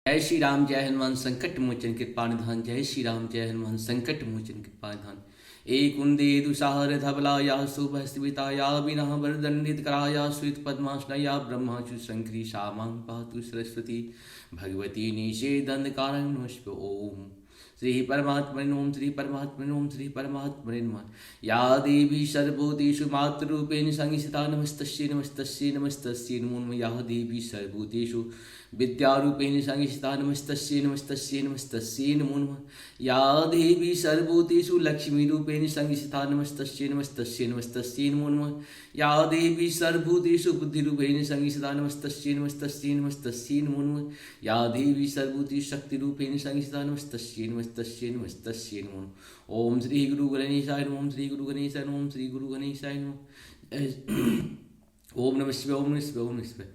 जय श्री राम जय हनुमान संकट मोचन कृपा निधान। जय श्री राम जय हनुमान संकट मोचन कृपा निधान। एक उन्दे दुसार धबलाया शुभस्मिताया विना वरदंडित कराया श्वेत पद्मासनया ब्रह्माचु शंकरी शामां पातु सरस्वती भगवती निषेदन कारण नमस्ते। ओम श्री परमात्मने ओम श्री परमात्मने ओम श्री परमात्मने नमः। या देवी सर्वभूतेषु मातृरूपेण संस्थिता नमस्तस्यै नमस्तस्यै नमस्तस्यै नमो नमः। या देवी सर्वभूतेषु विद्यारूपेण संस्थिता नमस्तस्यै नमस्तस्यै नमस्तस्यै नमो नमः। या देवी सर्वभूतेषु लक्ष्मीरूपेण संस्थिता नमस्तस्यै नमस्तस्यै नमस्तस्यै नमो नमः। या देवी सर्वभूतेषु बुद्धिरूपेण संस्थिता नमस्तस्यै नमस्तस्यै नमस्तस्यै नमो नमः। या देवी सर्वभूतेषु शक्तिरूपेण संस्थिता नमस्तस्यै नमस्तस्यै नमस्तस्यै नमो नमः। ओम श्री गुरु गणेशाय नमः। ओम श्री गुरु गणेशाय नमः। ओम श्री गुरु गणेशाय नमः। ओम नमः शिवाय ओम नमः शिवाय ओम नमः शिवाय।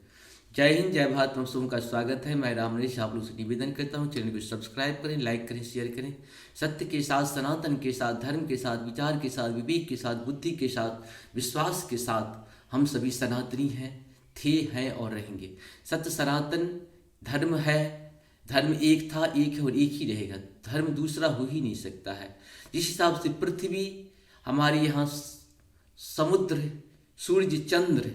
जय हिंद जय भारत। हम सबों का स्वागत है। मैं राम नरेश आप लोग से निवेदन करता हूँ, चैनल को सब्सक्राइब करें, लाइक करें, शेयर करें। सत्य के साथ, सनातन के साथ, धर्म के साथ, विचार के साथ, विवेक के साथ, बुद्धि के साथ, विश्वास के साथ हम सभी सनातनी हैं, थे, हैं और रहेंगे। सत्य सनातन धर्म है। धर्म एक था, एक है और एक ही रहेगा। धर्म दूसरा हो ही नहीं सकता है। जिस हिसाब से पृथ्वी, हमारे यहाँ समुद्र, सूर्य, चंद्र,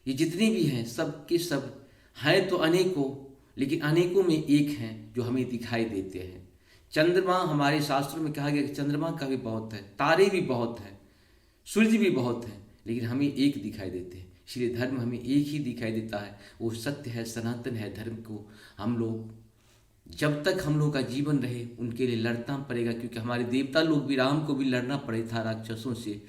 ये जितने भी हैं सब के सब हैं तो अनेकों, लेकिन अनेकों में एक हैं जो हमें दिखाई देते हैं। चंद्रमा, हमारे शास्त्रों में कहा गया कि चंद्रमा का भी बहुत है, तारे भी बहुत हैं, सूर्य भी बहुत हैं, लेकिन हमें एक दिखाई देते हैं। इसलिए धर्म हमें एक ही दिखाई देता है, वो सत्य है, सनातन है। धर्म को हम लोग जब तक हम लोग का जीवन रहे उनके लिए लड़ना पड़ेगा, क्योंकि हमारे देवता लोग भी, राम को भी लड़ना पड़े था राक्षसों से,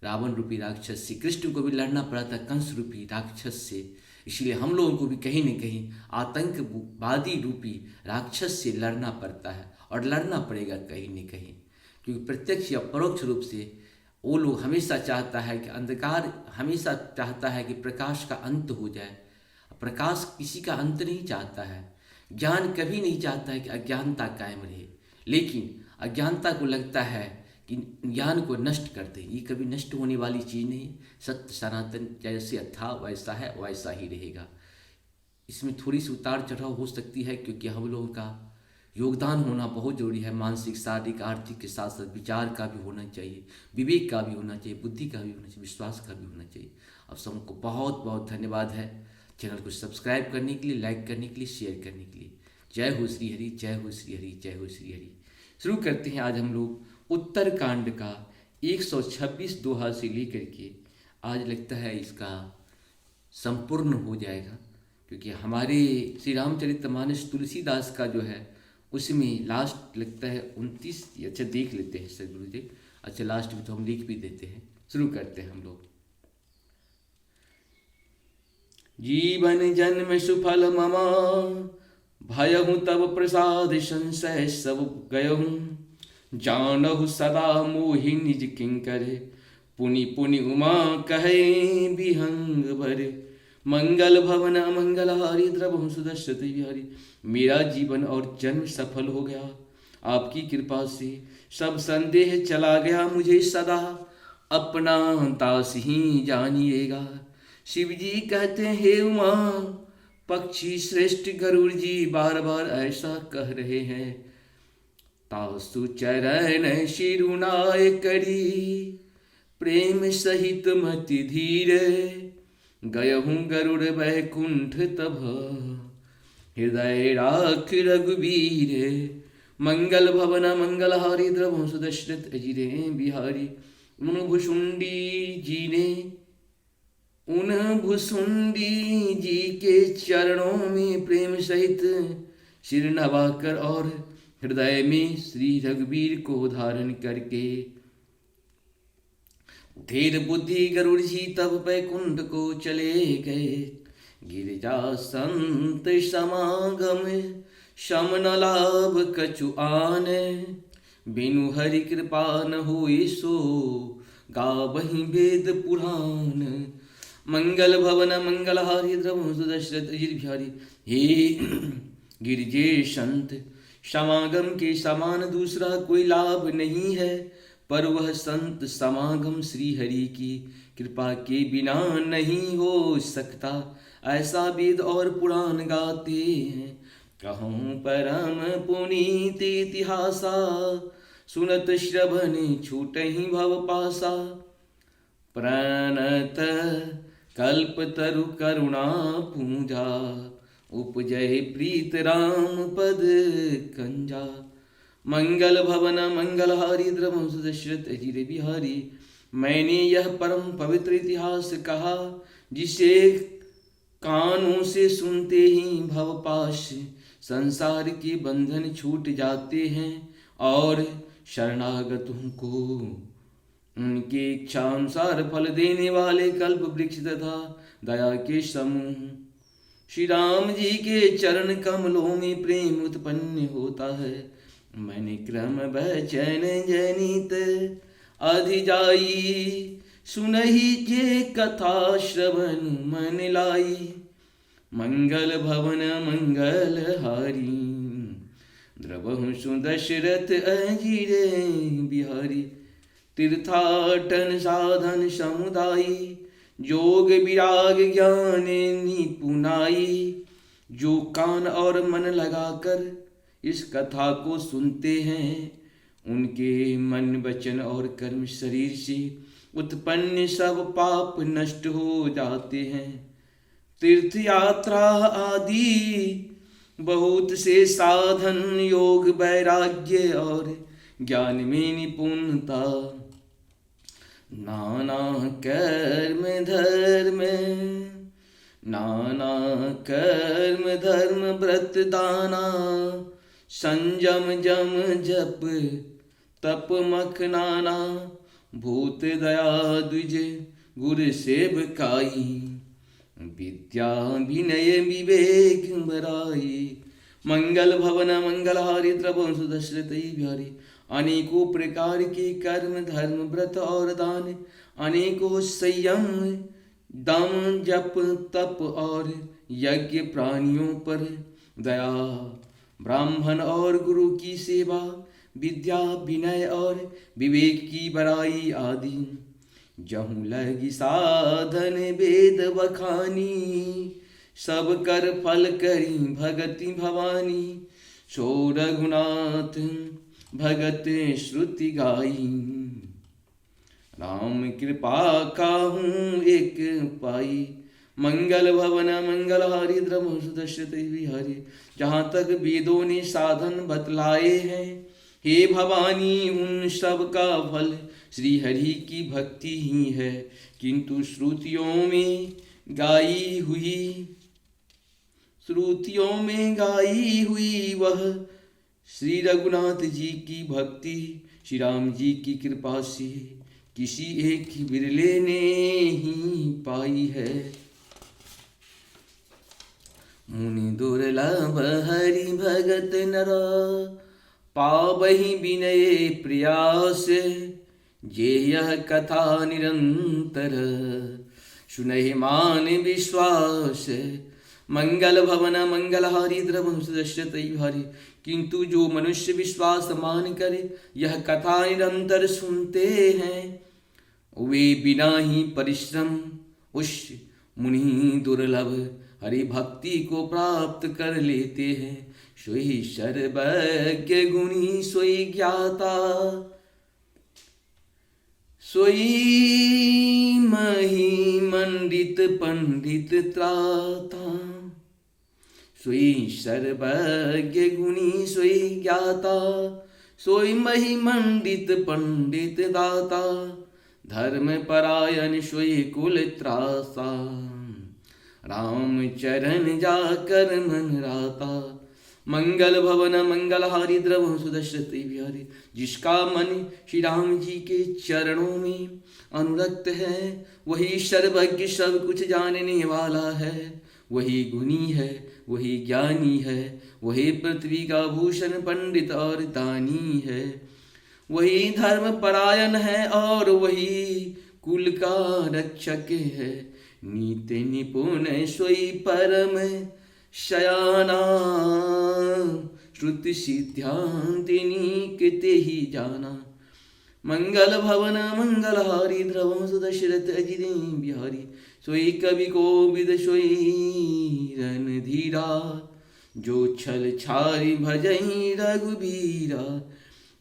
रावण रूपी राक्षस से। कृष्ण को भी लड़ना पड़ा था कंस रूपी राक्षस से। इसलिए हम लोगों को भी कहीं न कहीं आतंकवादी रूपी राक्षस से लड़ना पड़ता है और लड़ना पड़ेगा कहीं न कहीं, क्योंकि प्रत्यक्ष या परोक्ष रूप से वो लोग हमेशा चाहता है कि अंधकार, हमेशा चाहता है कि प्रकाश का अंत हो जाए। प्रकाश किसी का अंत नहीं चाहता है। ज्ञान कभी नहीं चाहता है कि अज्ञानता कायम रहे, लेकिन अज्ञानता को लगता है कि ज्ञान को नष्ट कर दे। ये कभी नष्ट होने वाली चीज़ नहीं। सत्य सनातन जैसे था वैसा है, वैसा ही रहेगा। इसमें थोड़ी सी उतार चढ़ाव हो सकती है, क्योंकि हम लोगों का योगदान होना बहुत जरूरी है। मानसिक, शारीरिक, आर्थिक के साथ साथ विचार का भी होना चाहिए, विवेक का भी होना चाहिए, बुद्धि का भी होना चाहिए, विश्वास का भी होना चाहिए। अब सबको बहुत बहुत धन्यवाद है चैनल को सब्सक्राइब करने के लिए, लाइक करने के लिए, शेयर करने के लिए। जय हो श्री हरि, जय हो श्री हरि, जय हो श्री हरि। शुरू करते हैं आज हम लोग उत्तरकांड का 126 दोहा से लेकर के आज लगता है इसका संपूर्ण हो जाएगा, क्योंकि हमारे श्री रामचरितमानस तुलसीदास का जो है उसमें लास्ट लगता है 29। अच्छा देख लेते हैं सर गुरुदेव। अच्छा लास्ट में तो हम लिख भी देते हैं। शुरू करते हैं हम लोग। जीवन जन्म सुफल ममा भयहु तब प्रसाद संशय सब गयहु जानहु सदा मोहि निज किंकर पुनि पुनि उमा कहे विहंग भर मंगल भवन मंगलहारी द्रवहु सुदर्शति विहारी। मेरा जीवन और जन्म सफल हो गया, आपकी कृपा से सब संदेह चला गया मुझे सदा, अपना दास ही जानिएगा। शिव जी कहते हैं हे उमा, पक्षी श्रेष्ठ गरुड़ जी बार बार ऐसा कह रहे हैं। तासु चरण शिरुनाय करी प्रेम सहित मति धीरे, गयहूँ गरुड़ वैकुंठ तब हृदय राख रघुवीर। मंगल भवन मंगलहारी द्रवहु सुदशरथ अजिरे बिहारी। उन भुसुंडी जी के चरणों में प्रेम सहित सिर नवाकर और हृदय में श्री रघुवीर को धारण करके धीर बुद्धि गरुड़ जी तब बैकुंठ को चले गए। गिरिजा संत समागम शम न लाभ कछु आन, बिनु हरि कृपा न होए सो गावहि वेद पुराण। मंगल भवन मंगलहारी द्रवहु सुदशरथ अजिर बिहारी। हे गिरिजे संत समागम के समान दूसरा कोई लाभ नहीं है, पर वह संत समागम श्री हरि की कृपा के बिना नहीं हो सकता। ऐसा वेद और पुराण गाते हैं। कहूँ परम पुनीत इतिहासा, सुनत श्रवण छूटहि भव पासा। प्रणत कल्पतरु करुणा पूजा, उपजय प्रीत राम पद कंजा। मंगल भवन मंगलहारी द्रवंश दशरथ अजिर बिहारी। मैंने यह परम पवित्र इतिहास कहा, जिसे कानों से सुनते ही भवपाश संसार के बंधन छूट जाते हैं और शरणागतों को उनकी इच्छा अनुसार फल देने वाले कल्प वृक्ष तथा दया के समूह श्री राम जी के चरण कमलों में प्रेम उत्पन्न होता है। मैंने क्रम वचन जनित अधिजाई, सुनहि जे कथा श्रवण मन लाई। मंगल भवन मंगल हारी, द्रवहु सुदशरथ अजिरे बिहारी। तीर्थाटन साधन समुदायी, जोग विराग ज्ञान निपुणाई। जो कान और मन लगाकर इस कथा को सुनते हैं, उनके मन वचन और कर्म शरीर से उत्पन्न सब पाप नष्ट हो जाते हैं। तीर्थ यात्रा आदि बहुत से साधन, योग वैराग्य और ज्ञान में निपुणता, नाना कर्म धर्म व्रत दाना। संयम जम जप तप मख नाना, भूत दया द्विज गुर सेवकाई। विद्या विनय विवेक बराई। मंगल भवन मंगलहारी द्रवंश दशरथ बिहारी। अनेकों प्रकार के कर्म धर्म व्रत और दान, अनेकों संयम दम जप तप और यज्ञ, प्राणियों पर दया, ब्राह्मण और गुरु की सेवा, विद्या विनय और विवेक की बड़ाई आदि। जहूँ लगी साधन वेद बखानी, सब कर फल करी भगति भवानी। सो रघुनाथ भगत श्रुति गाई, राम कृपा काहूँ एक पाई। मंगल भवन मंगलहारी द्रवंश दशरथ बिहारी। जहाँ तक वेदों ने साधन बतलाए हैं, हे भवानी, उन सब का फल श्री हरि की भक्ति ही है। किंतु श्रुतियों में गाई हुई वह श्री रघुनाथ जी की भक्ति, श्री राम जी की कृपा से किसी एक बिरले ने ही पाई है। मुनि दुर्लभ हरि भगत नरा, पावहि विनय प्रयास। जे यह कथा निरंतर, सुनहि मान विश्वास। मंगल भवन मंगलहारी द्रवंश दशरथ बिहारी। किंतु जो मनुष्य विश्वास मान कर यह कथा निरंतर सुनते हैं, वे बिना ही परिश्रम उस मुनि दुर्लभ हरि भक्ति को प्राप्त कर लेते हैं। सोई सर्वज्ञ गुणी सोई ज्ञाता, सोई मही मंडित पंडित त्राता। सोई सर्वज्ञ गुणी सोई ज्ञाता, सोई मही मंडित पंडित दाता। धर्म परायण सोई कुल त्रासा, राम चरण जाकर मन राता। मंगल भवन मंगलहारी द्रवंश दशरथ बिहारी। जिसका मन श्री राम जी के चरणों में अनुरक्त है, वही सर्वज्ञ सब कुछ जानने वाला है। वही गुणी है, वही ज्ञानी है, वही पृथ्वी का भूषण पंडित और दानी है। वही धर्म परायण है और वही कुल का रक्षक है। नीति निपुण सोई परम शयाना, श्रुति सिद्धांति निकते ही जाना। मंगल भवन मंगलहारी द्रवंश दशरथ अजिरे बिहारी। सोई कवि कोविद सोई रणधीरा, जो छल छारी भजई रघुबीरा।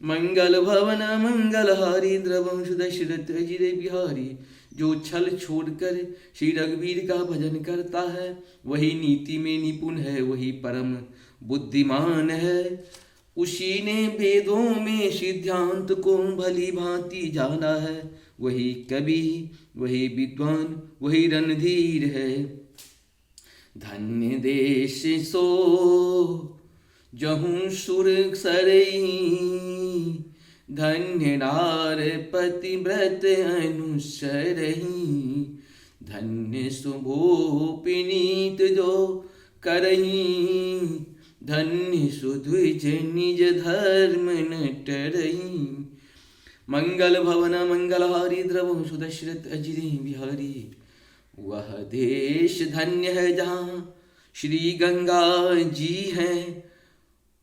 मंगल भवन मंगलहारी द्रवंश दशरथ अजिर बिहारी। जो छल छोड़कर श्री रघुवीर का भजन करता है वही नीति में निपुण है, वही परम बुद्धिमान है। उसी ने वेदों में सिद्धांत को भली भांति जाना है। वही कवि, वही विद्वान, वही रणधीर है। धन्य देश सो जहूँ सुर सरई। धन्य नार पतिव्रत अनुसरही। धन्य सुभोपिनीत जो करही। धन्य सुद्विज निज धर्म न टरही। मंगल भवन मंगलहारी द्रवंश दशरथ अजिरे बिहारी। वह देश धन्य है जहाँ श्री गंगा जी हैं।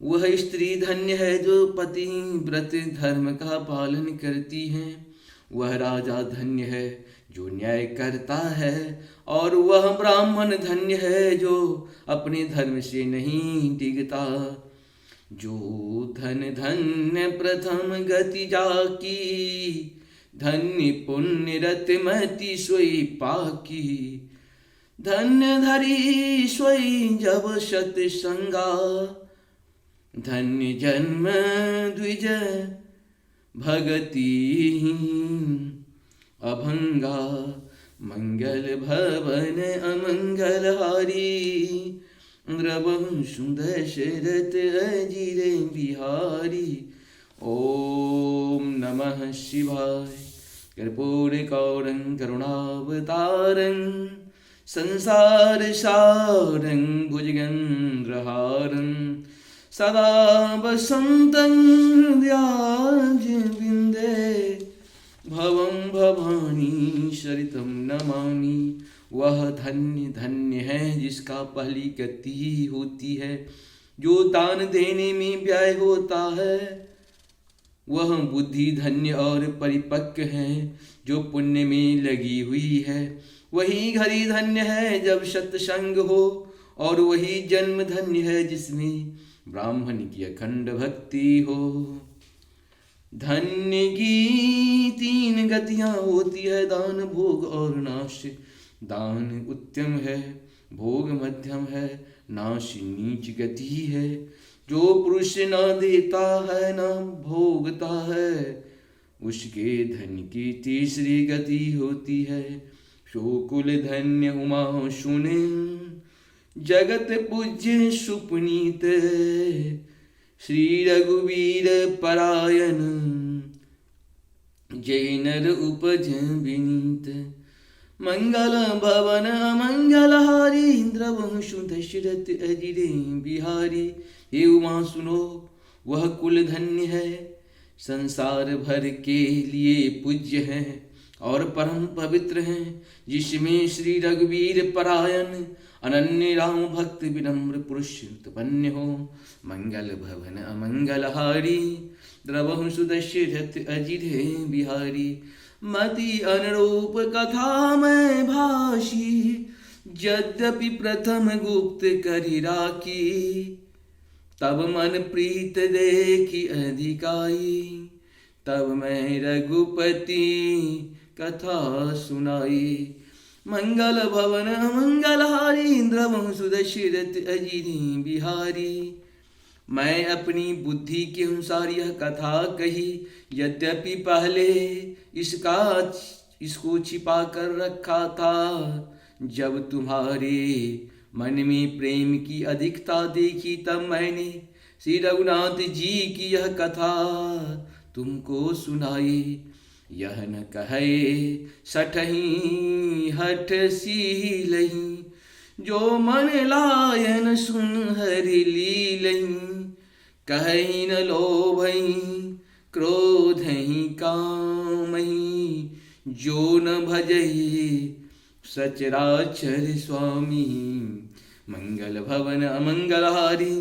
वह स्त्री धन्य है जो पति व्रत धर्म का पालन करती हैं। वह राजा धन्य है जो न्याय करता है। और वह ब्राह्मण धन्य है जो अपने धर्म से नहीं डिगता। जो धन धन्य प्रथम गति जाकी। धन्य पुण्य रतिमति सोई पाकी। धन्य धरी सोई जब सतसंगा। धन्य जन्म द्विज भगति अभंगा। मंगल भवन अमंगलहारी। द्रवंश दशरथ अजिर बिहारी। ओम नमः शिवाय। कर्पूरगौरं करुणावतारं संसार सारं भुजगेन्द्रहारं सदा वसन्तं हृदयारविन्दे भवं भवानी शरितं नमामि। वह धन्य धन्य है जिसका पहली गति होती है, जो दान देने में व्यय होता है। वह बुद्धि धन्य और परिपक्व है जो पुण्य में लगी हुई है। वही घड़ी धन्य है जब सत्संग हो, और वही जन्म धन्य है जिसमें ब्राह्मण की अखंड भक्ति हो। धन्य की तीन गतियां होती है, दान भोग और नाश। दान उत्तम है, भोग मध्यम है, नाश नीच गति है। जो पुरुष न देता है न भोगता है उसके धन की तीसरी गति होती है। सो कुल धन्य उमा सुने जगत पूज्य सुपुनीत। श्री रघुवीर परायण जय नर उपज विनीत। मंगल भवन मंगलहारी द्रवंश दशरथ अजिरे बिहारी। हे उमा सुनो, वह कुल धन्य है, संसार भर के लिए पूज्य है और परम पवित्र है, जिसमें श्री रघुवीर परायण अनन्य राम भक्त विनम्र पुरुष उत्पन्न हो। मंगल भवन अमंगलहारी द्रवंश दशरथ अजिरे बिहारी। मति अनुरूप कथा में भाषी, यद्यपि प्रथम गुप्त करि राखी। तब मन प्रीत देखी अधिकाई, तब मैं रघुपति कथा सुनाई। मंगल भवन मंगलहारी द्रवंश दशरथ अजिरे बिहारी। मैं अपनी बुद्धि के अनुसार यह कथा कही, यद्यपि पहले इसको छिपा कर रखा था। जब तुम्हारे मन में प्रेम की अधिकता देखी, तब मैंने श्री रघुनाथ जी की यह कथा तुमको सुनाई। यह न कहे सठही हठ सीलही, जो मन लायन सुन हरि लीलही। कहीं न लोभही क्रोधही कामही, जो न भजही सचराचर स्वामी। मंगल भवन अमंगलहारी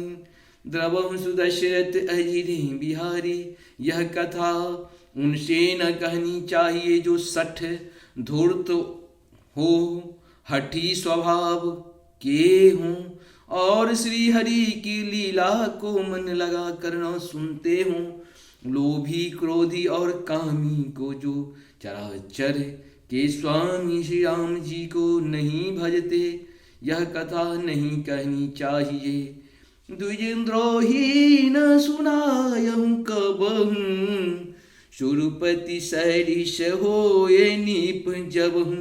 द्रवंश दशरथ अजिरे बिहारी। यह कथा उनसे न कहनी चाहिए जो सठ धूर्त हो, हठी स्वभाव के हों और श्री हरि की लीला को मन लगा करना सुनते हो। लोभी क्रोधी और कामी को जो चराचर के स्वामी श्री राम जी को नहीं भजते, यह कथा नहीं कहनी चाहिए। द्विजद्रोही न सुनायहु कबहु, सुरपति सरिस होए नीप जबहु।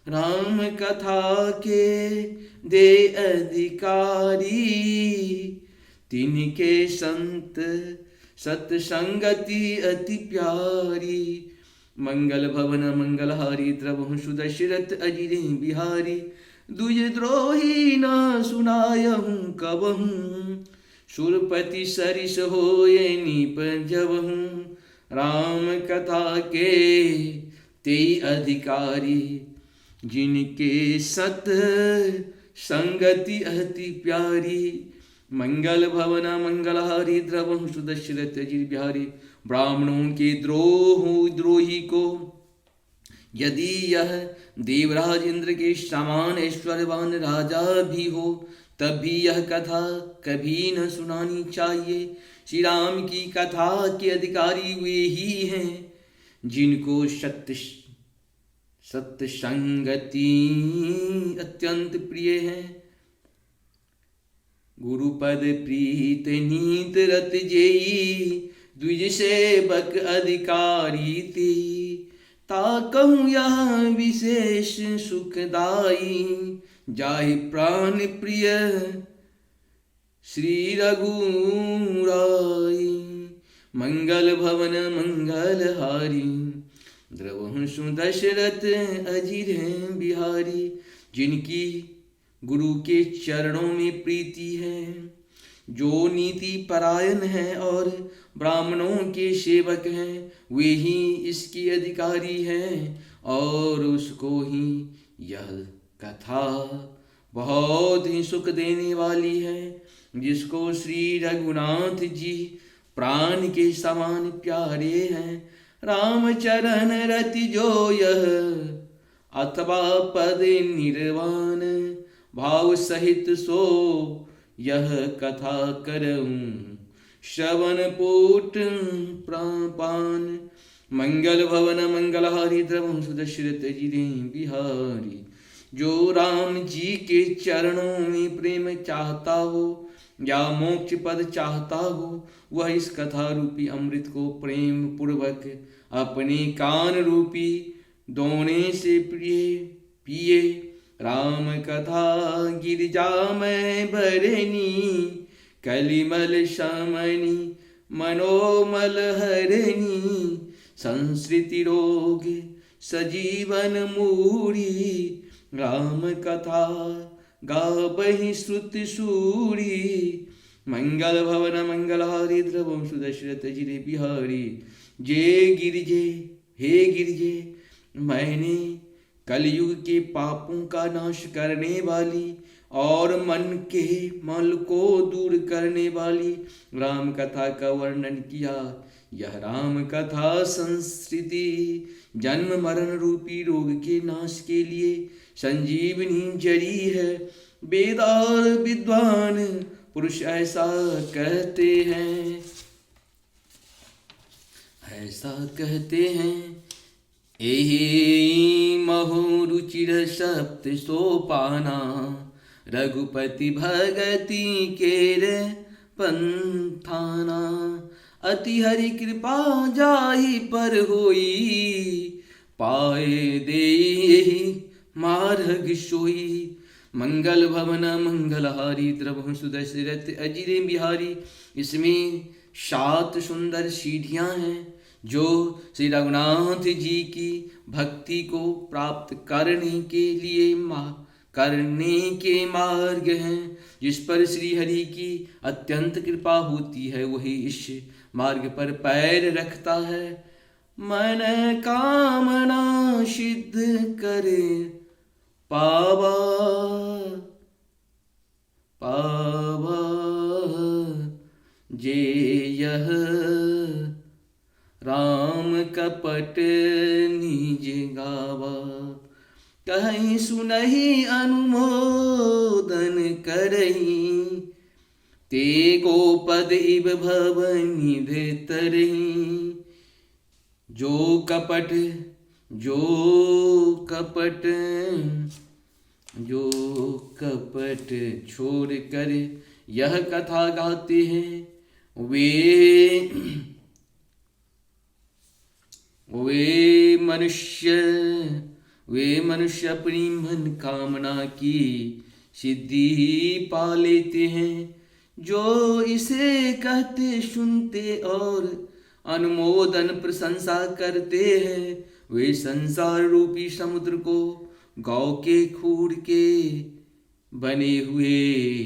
राम कथा के दे अधिकारी, तिनके संत सत्संगति अति प्यारी। मंगल भवन मंगलहारी, द्रवहु सुदशरथ अजिरे बिहारी। द्विजद्रोही न सुनायहु कबहु, सुरपति सरिस होए नीप जबहु। राम कथा के ते अधिकारी, जिनके सत संगति अति प्यारी। मंगल भवन मंगलहारी, द्रवहु सुदशरथ अजिर बिहारी। ब्राह्मणों के द्रोही को यदि यह देवराज इंद्र के समान ऐश्वर्यवान राजा भी हो, तब भी यह कथा कभी न सुनानी चाहिए। श्री राम की कथा के अधिकारी वे ही हैं जिनको सत्य संगति अत्यंत प्रिय है। गुरुपद प्रीत नीत रत जेई, द्विज सेवक अधिकारी ते। ताकहु यह विशेष सुखदाई, जाहि प्राण प्रिय श्री रघुराई। मंगल भवन मंगलहारी, द्रवहु सुदशरथ अजिर बिहारी। जिनकी गुरु के चरणों में प्रीति है, जो नीति परायण है और ब्राह्मणों के सेवक हैं, वे ही इसकी अधिकारी हैं। और उसको ही यह कथा बहुत ही सुख देने वाली है, जिसको श्री रघुनाथ जी प्राण के समान प्यारे हैं। रामचरण रति जो यह, अथवा पद निर्वाण, भाव सहित सो यह कथा करऊं, श्रवण पूट प्रापान। मंगल भवन मंगलहारी, द्रवहु सुदशरथ अजिरे बिहारी। जो राम जी के चरणों में प्रेम चाहता हो या मोक्ष पद चाहता हो, वह इस कथा रूपी अमृत को प्रेम पूर्वक अपने कान रूपी दोने से पिए। राम कथा गिरिजा में भरनी, कलिमल शमनी मनोमल हरनी। संस्कृति रोग सजीवन मूढ़ी, राम कथा गावहि श्रुति सूरी। मंगल भवन मंगलहारी, द्रवहु सुदशरथ अजिरे बिहारी। जे गिरजे हे गिरजे, मैंने कलयुग के पापों का नाश करने वाली और मन के मल को दूर करने वाली राम कथा का वर्णन किया। यह राम कथा संस्कृति जन्म मरण रूपी रोग के नाश के लिए संजीवनी जड़ी है। वेद और विद्वान पुरुष ऐसा कहते हैं, ऐसा कहते हैं। एहि महु रुचिर सप्त सोपाना, रघुपति भगति केर पंथाना। अति हरि कृपा जाहि पर होई, पाए देहि मार्ग सोई। मंगल भवन मंगलहारी, द्रवहु सुदशरथ अजिरे बिहारी। इसमें 7 सुंदर सीढ़ियां हैं जो श्री रघुनाथ जी की भक्ति को प्राप्त करने के मार्ग हैं। जिस पर श्री हरि की अत्यंत कृपा होती है, वही इस मार्ग पर पैर रखता है। मन कामना सिद्ध करे पावा जे यह, राम कपट निज गावा। कहीं सुनहि अनुमोदन करही, ते गोपद इव भव निधि तरही। जो कपट छोड़ कर यह कथा गाते हैं, वे मनुष्य अपनी मन कामना की सिद्धि पा लेते हैं। जो इसे कहते सुनते और अनुमोदन प्रशंसा करते हैं, वे संसार रूपी समुद्र को गौ के खूर के बने हुए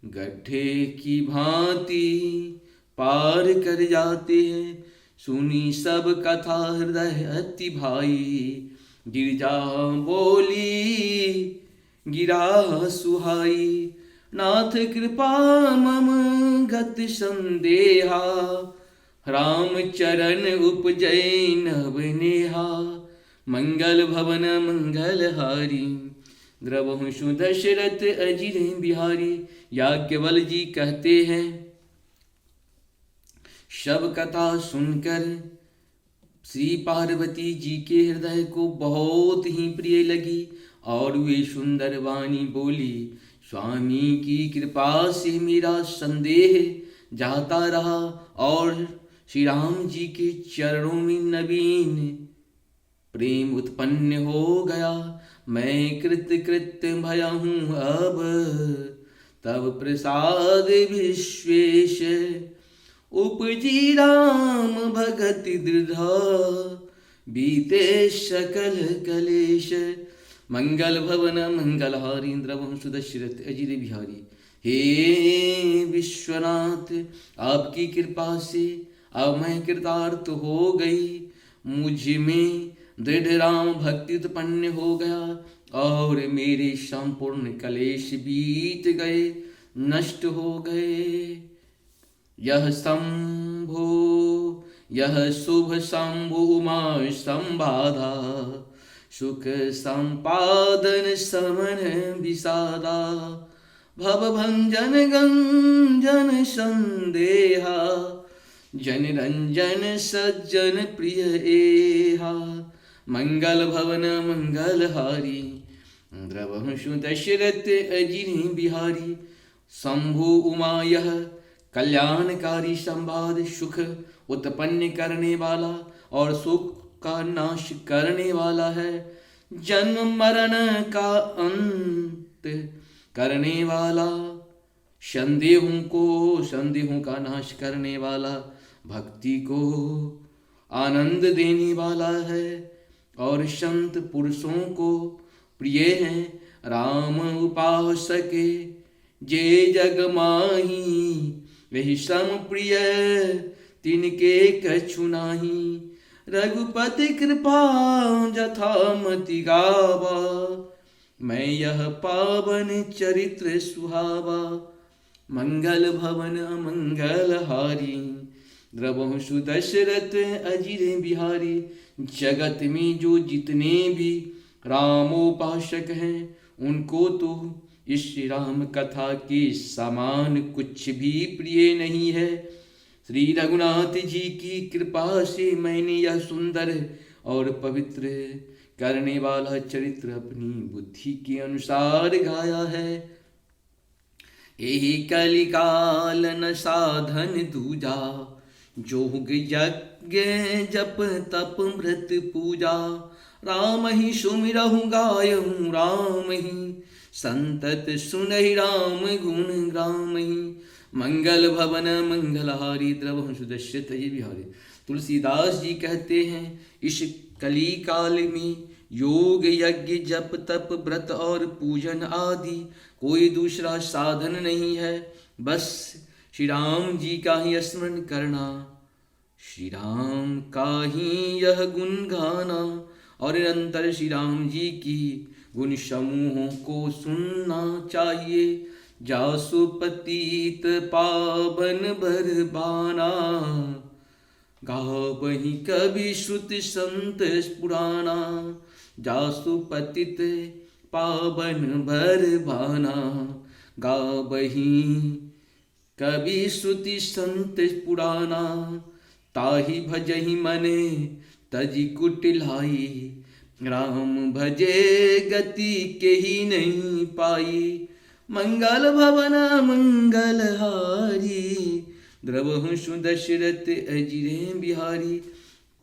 गड्ढे की भांति पार कर जाते हैं। सुनी सब कथा हृदय अति भाई, गिरजा बोली गिरा सुहाई। नाथ कृपा मम गति संदेहा, राम चरण उपजय नव नेहा। मंगल भवन मंगलहारी, द्रवहु सुदशरथ अजिर बिहारी। याज्ञवल जी कहते हैं, शब कथा सुनकर श्री पार्वती जी के हृदय को बहुत ही प्रिय लगी और वे सुंदर वाणी बोली, स्वामी की कृपा से मेरा संदेह जाता रहा और श्री राम जी के चरणों में नवीन प्रेम उत्पन्न हो गया। मैं कृत भया हूँ अब, तब प्रसाद विश्वेश। उपजी राम भगति दृढ़ा, बीते सकल कलेश। मंगल भवन मंगलहारी, द्रवहु सुदशरथ अजिर बिहारी। हे विश्वनाथ, आपकी कृपा से अब मैं कृतार्थ हो गई। मुझ में दृढ़ राम भक्ति उत्पन्न हो गया और मेरे संपूर्ण कलेश बीत गए, नष्ट हो गए। यह शंभो यह शुभ शंभु उमा संबाधा, सुख संपादन समन विषादा। भव भंजन गंजन संदेहा, जन रंजन सज्जन प्रिय एहा। मंगल भवन मंगलहारी, द्रवहु दशरथ अजिर बिहारी। शंभु उमा यह कल्याणकारी संवाद, सुख उत्पन्न करने वाला और सुख का नाश करने वाला है। जन्म मरण का अंत करने वाला, संदेहों का नाश करने वाला, भक्ति को आनंद देने वाला है और संत पुरुषों को प्रिय है। राम उपासके जे जग माही, वही सम प्रिय तिनके कछु नाही। रघुपति कृपा जथामति गावा, मैं यह पावन चरित्र सुहावा। मंगल भवन मंगलहारी, द्रवहु सुदशरथ अजिर बिहारी। जगत में जो जितने भी रामोपासक हैं, उनको तो इस श्री राम कथा के समान कुछ भी प्रिय नहीं है। श्री रघुनाथ जी की कृपा से मैंने यह सुंदर और पवित्र करने वाला चरित्र अपनी बुद्धि के अनुसार गाया है। यही कलिकाल न साधन दूजा, जोग यज्ञ जप तप व्रत पूजा। राम ही सुमिरहु गायहु राम ही, संतत सुनहि राम गुण ग्राम ही। मंगल भवन मंगलहारी, द्रवहु सुदशरथ अजिर बिहारी। तुलसीदास जी कहते हैं, इस कली काल में योग यज्ञ जप तप व्रत और पूजन आदि कोई दूसरा साधन नहीं है। बस श्री राम जी का ही स्मरण करना, श्री राम का ही यह गुण गाना और निरंतर श्री राम जी की गुण समूहों को सुनना चाहिए। जासु पतित पावन बरबाना, गावहि कवि श्रुति संत पुराना। जासु पतित पावन भर भाना। गावही कवि श्रुति संत पुराना, ताहि भजहि मने तजि कुटिलाई। राम भजे गति के ही नहीं पाई, मंगल भवन मंगलहारी। द्रवहु सुदशरथ अजिरे बिहारी,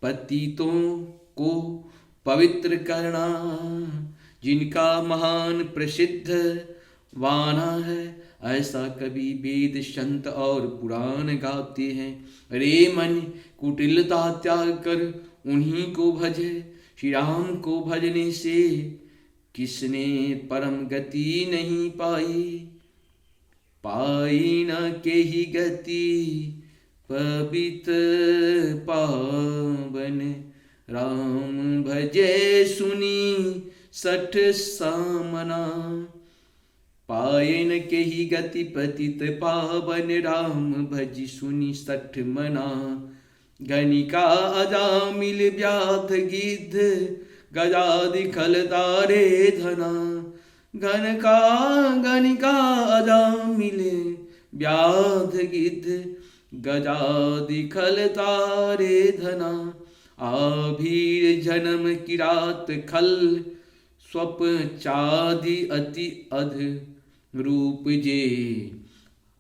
पतितों को पवित्र करना जिनका महान प्रसिद्ध वाना है, ऐसा कवि वेद संत और पुराण गाते हैं। रे मन कुटिलता त्याग कर उन्हीं को भजे, श्री राम को भजने से किसने परम गति नहीं पाई। पाई न के ही गति पवित्र पावन, राम भजे सुनी सठ सामना। पाए न के ही गति पतित पावन, राम भज सुनी सठ मना। गणिका अजामिल व्याध गिद्ध, गजादि खलतारे धना। गणिका अजामिल व्याध गिद्ध, गजादि खलतारे धना। आभीर जन्म किरात खल, स्वप चादि अति अध रूप जे।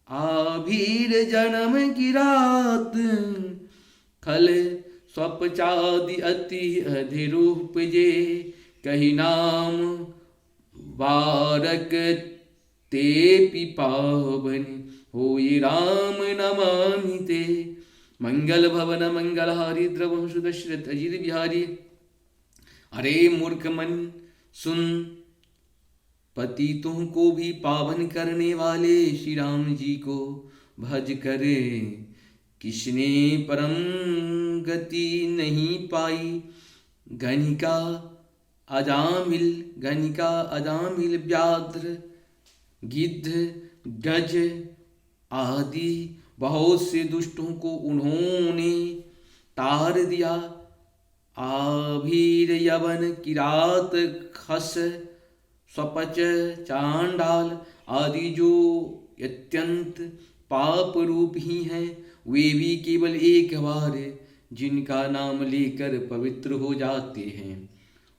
आभीर जन्म किरात खल, स्वप चादि अति अधिरूप जे। कही नाम बारक ते पिपावन, होई राम नमामि ते। मंगल भवन मंगलहारी, द्रवहु सुदशरथ अजिर बिहारी। अरे मूर्ख मन सुन, पतितों को भी पावन करने वाले श्री राम जी को भज करे, किसने परम गति नहीं पाई। गणिका अजामिल व्याघ्र गिद्ध गज आदि बहुत से दुष्टों को उन्होंने तार दिया। आभीर यवन किरात खस स्वपच चांडाल आदि जो अत्यंत पाप रूप ही हैं, वे भी केवल एक बार जिनका नाम लेकर पवित्र हो जाते हैं,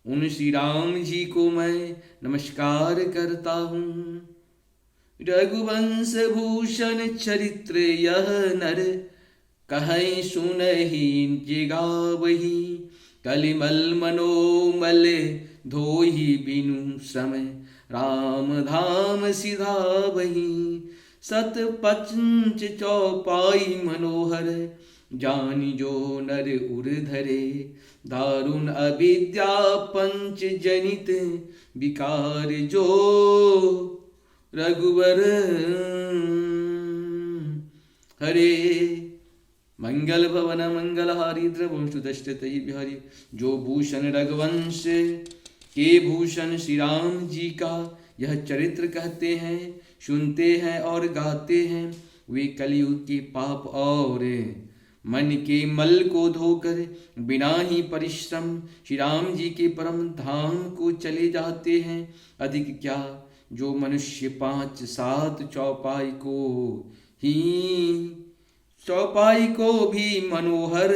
उन श्री राम जी को मैं नमस्कार करता हूँ। रघुवंश भूषण चरित्र यह नर, कहीं सुनहि जिगावही। कलिमल मनोमल धोहि बिनु समय, राम धाम सिधावही। सत पंच चौपाई मनोहर, जानि जो नर उर धरे। दारुण अविद्या पंच जनित, विकार जो रघुवर हरे। मंगल भवन मंगलहारी, द्रवहु दशरथ बिहारी। जो भूषण रघुवंश के भूषण श्री राम जी का यह चरित्र कहते हैं, सुनते हैं और गाते हैं, वे कलयुग के पाप और मन के मल को धोकर बिना ही परिश्रम श्री राम जी के परम धाम को चले जाते हैं। अधिक क्या, जो मनुष्य 5-7 चौपाई को भी मनोहर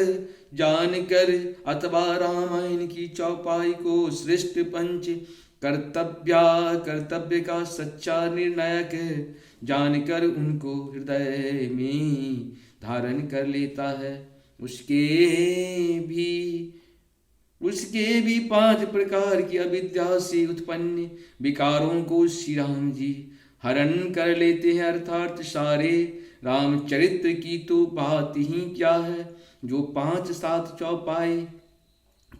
जानकर, अथवा रामायण की चौपाई को श्रेष्ठ पंच कर्तव्य का सच्चा निर्णायक जानकर उनको हृदय में धारण कर लेता है, उसके भी 5 प्रकार की अविद्या से उत्पन्न विकारों को श्री राम जी हरण कर लेते हैं। अर्थात सारे रामचरित्र की तो बात ही क्या है, जो 5-7 चौपाई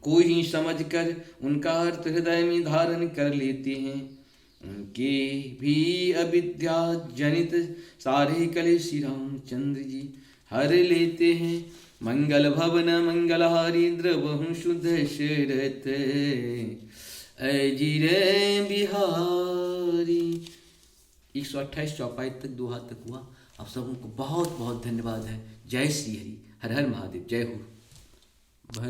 को ही समझकर उनका अर्थ हृदय में धारण कर लेते हैं, उनके भी अविद्या जनित सारे कलेश श्री रामचंद्र जी हर लेते हैं। मंगल भवन मंगलहारी, द्रवहु सुदशरथ अजिर बिहारी। 128 चौपाई तक 2 हाथ तक हुआ। आप सबको बहुत बहुत धन्यवाद है। जय श्री हरि, हर हर महादेव, जय हो।